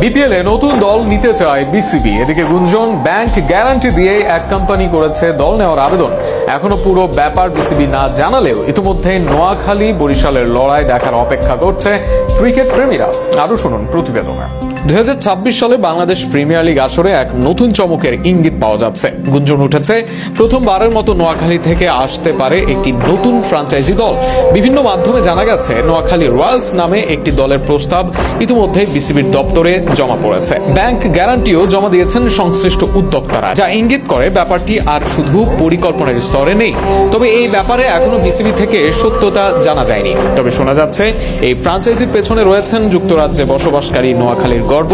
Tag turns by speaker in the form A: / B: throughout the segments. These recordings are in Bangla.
A: বিপিএল এ নতুন দল নিতে চায় বিসিবি। এদিকে গুঞ্জন ব্যাংক গ্যারান্টি দিয়ে এক কোম্পানি করেছে দল নেওয়ার আবেদন। এখনো পুরো ব্যাপার বিসিবি না জানালেও ইতিমধ্যে নোয়াখালী বরিশালের লড়াই দেখার অপেক্ষা করছে ক্রিকেট প্রেমীরা। আরো শুনুন প্রতিবেদনে। 2026 সালে বাংলাদেশ প্রিমিয়ার লিগ আসরে এক নতুন চমকের ইঙ্গিত পাওয়া যাচ্ছে। গুঞ্জন উঠেছে প্রথমবারের মতো নোয়াখালী থেকে আসতে পারে একটি নতুন ফ্র্যাঞ্চাইজি দল। বিভিন্ন মাধ্যমে জানা গেছে নোয়াখালী রয়্যালস নামে একটি দলের প্রস্তাব ইতিমধ্যে বিসিবির দপ্তরে জমা পড়েছে। ব্যাংক গ্যারান্টিও জমা দিয়েছেন সংশ্লিষ্ট উদ্যোক্তারা, যা ইঙ্গিত করে ব্যাপারটি আর শুধু পরিকল্পনার স্তরে নেই। তবে এই ব্যাপারে এখনো বিসিবি থেকে সত্যতা জানা যায়নি। তবে শোনা যাচ্ছে এই ফ্র্যাঞ্চাইজির পেছনে রয়েছেন যুক্তরাজ্যে বসবাসকারী নোয়াখালীর গর্ব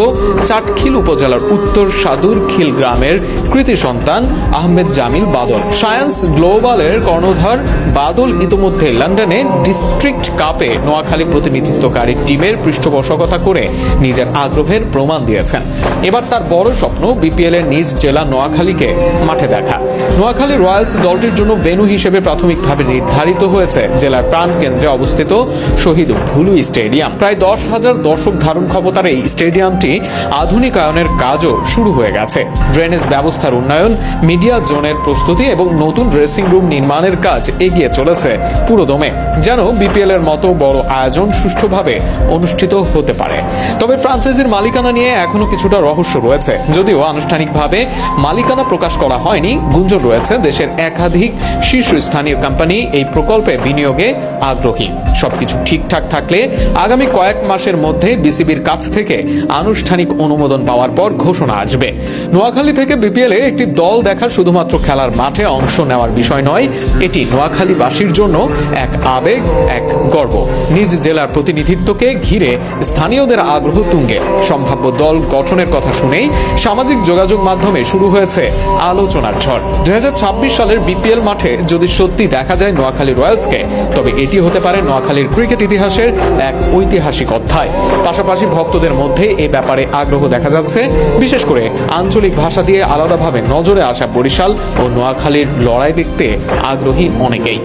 A: চাটখিল উপজেলার উত্তর সাদুরখিল গ্রামের কৃতি সন্তান আহমেদ জামিল বাদল। সায়েন্স গ্লোবালের কর্ণধার বাদল ইতিমধ্যে লন্ডনে ডিস্ট্রিক্ট কাপে নোয়াখালী প্রতিনিধিত্বকারী টিমের পৃষ্ঠপোষকতা করে নিজের আগ্রহের প্রমাণ দিয়েছেন। এবার তার বড় স্বপ্ন বিপিএল এর নিজ জেলা নোয়াখালীকে মাঠে দেখা। নোয়াখালী রয়্যালস দলটির জন্য ভেন্যু হিসেবে প্রাথমিকভাবে নির্ধারিত হয়েছে জেলার প্রাণকেন্দ্রে অবস্থিত শহীদ ভুলু স্টেডিয়াম। প্রায় 10,000 দর্শক ধারণ ক্ষমতার এই স্টেডিয়ামটি আধুনিকায়নের কাজও শুরু হয়ে গেছে। ড্রেনেজ ব্যবস্থার উন্নয়ন, মিডিয়া জোনের প্রস্তুতি এবং নতুন ড্রেসিং রুম নির্মাণের কাজ এগিয়ে চলেছে পুরোদমে, যেন বিপিএল এর মতো বড় আয়োজন সুষ্ঠুভাবে অনুষ্ঠিত হতে পারে। তবে ফ্র্যাঞ্চাইজির মালিকানা নিয়ে এখনো কিছুটা রহস্য রয়েছে। যদিও আনুষ্ঠানিকভাবে মালিকানা প্রকাশ করা হয়নি, গুঞ্জন রয়েছে দেশের একাধিক শীর্ষস্থানীয় কোম্পানি এই প্রকল্পে বিনিয়োগে আগ্রহী। সবকিছু ঠিকঠাক থাকলে আগামী কয়েক মাসের মধ্যে বিসিবির কাছ থেকে আনুষ্ঠানিক অনুমোদন পাওয়ার পর ঘোষণা আসবে। নোয়াখালী থেকে বিপিএল এ একটি দল দেখা শুধুমাত্র খেলার মাঠে অংশ নেওয়ার বিষয় নয়, এটি নোয়াখালীবাসীর জন্য এক আবেগ, এক গর্ব। নিজ জেলার প্রতিনিধিত্বকে ঘিরে স্থানীয়দের আগ্রহ তুঙ্গে। সম্ভাব্য দল গঠনের কথা শুনেই সামাজিক যোগাযোগ মাধ্যমে শুরু হয়েছে আলোচনার ঝড়। 2026 সালের বিপিএল মাঠে যদি সত্যি দেখা যায় নোয়াখালী রয়্যালসকে, তবে এটি হতে পারে নোয়াখালীর ক্রিকেট ইতিহাসের এক ঐতিহাসিক অধ্যায়। পাশাপাশি ভক্তদের মধ্যে এ ব্যাপারে আগ্রহ দেখা যাচ্ছে, বিশেষ করে আঞ্চলিক ভাষা দিয়ে আলাদাভাবে নজরে আসা বরিশাল ও নোয়াখালীর লড়াই দেখতে আগ্রহী অনেকেই।